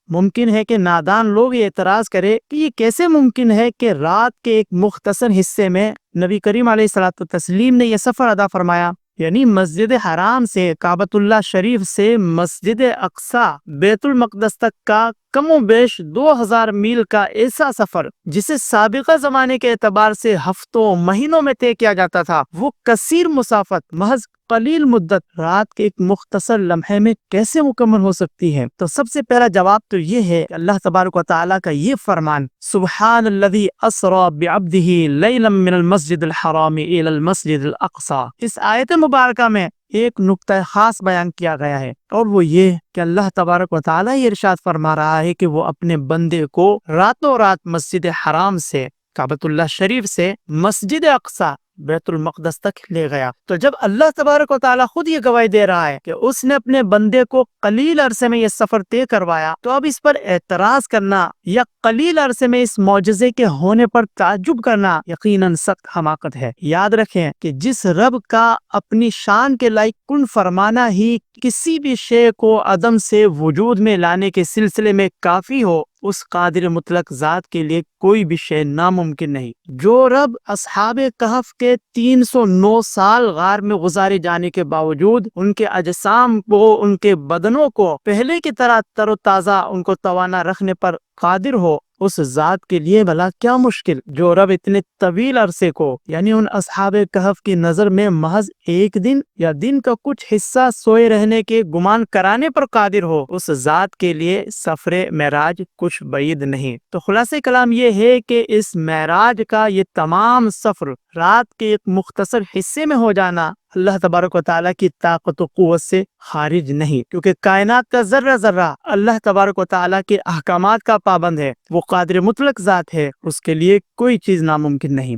ممکن ہے کہ نادان لوگ یہ اعتراض کرے کہ یہ کیسے ممکن ہے کہ رات کے ایک مختصر حصے میں نبی کریم علیہ الصلوۃ والتسلیم نے یہ سفر ادا فرمایا، یعنی مسجد حرام سے کعبۃ اللہ شریف سے مسجد اقصی بیت المقدس تک کا کم و بیش 2000 میل کا ایسا سفر جسے سابقہ زمانے کے اعتبار سے ہفتوں مہینوں میں طے کیا جاتا تھا، وہ کثیر مسافت محض قلیل مدت رات کے ایک مختصر لمحے میں کیسے مکمل ہو سکتی ہے؟ تو سب سے پہلا جواب تو یہ ہے کہ اللہ تبارک و تعالیٰ کا یہ فرمان، سبحان الذی اسری بعبدہ لیلا من المسجد الحرام الی المسجد الاقصی، اس آیت مبارکہ میں ایک نقطہ خاص بیان کیا گیا ہے، اور وہ یہ کہ اللہ تبارک و تعالیٰ یہ ارشاد فرما رہا ہے کہ وہ اپنے بندے کو راتوں رات مسجد حرام سے کعبۃ اللہ شریف سے مسجد اقصی بیت المقدس تک لے گیا۔ تو جب اللہ تبارک و تعالیٰ خود یہ گواہی دے رہا ہے کہ اس نے اپنے بندے کو قلیل عرصے میں یہ سفر طے کروایا، تو اب اس پر اعتراض کرنا یا قلیل عرصے میں اس معجزے کے ہونے پر تعجب کرنا یقیناً سخت حماقت ہے۔ یاد رکھیں کہ جس رب کا اپنی شان کے لائق کن فرمانا ہی کسی بھی شے کو عدم سے وجود میں لانے کے سلسلے میں کافی ہو، اس قادر مطلق ذات کے لیے کوئی بھی شے ناممکن نہیں۔ جو رب اصحاب کہف کے 309 سال غار میں گزارے جانے کے باوجود ان کے اجسام کو، ان کے بدنوں کو پہلے کی طرح تر و تازہ، ان کو توانا رکھنے پر قادر ہو، اس ذات کے لیے بھلا کیا مشکل؟ جو رب اتنے طویل عرصے کو، یعنی ان اصحاب کہف کی نظر میں محض ایک دن یا دن کا کچھ حصہ سوئے رہنے کے گمان کرانے پر قادر ہو، اس ذات کے لیے سفر معراج کچھ بعید نہیں۔ تو خلاصہ کلام یہ ہے کہ اس معراج کا یہ تمام سفر رات کے ایک مختصر حصے میں ہو جانا اللہ تبارک و تعالیٰ کی طاقت و قوت سے خارج نہیں، کیونکہ کائنات کا ذرہ ذرہ اللہ تبارک و تعالیٰ کے احکامات کا پابند ہے، وہ قادر مطلق ذات ہے، اس کے لیے کوئی چیز ناممکن نہیں۔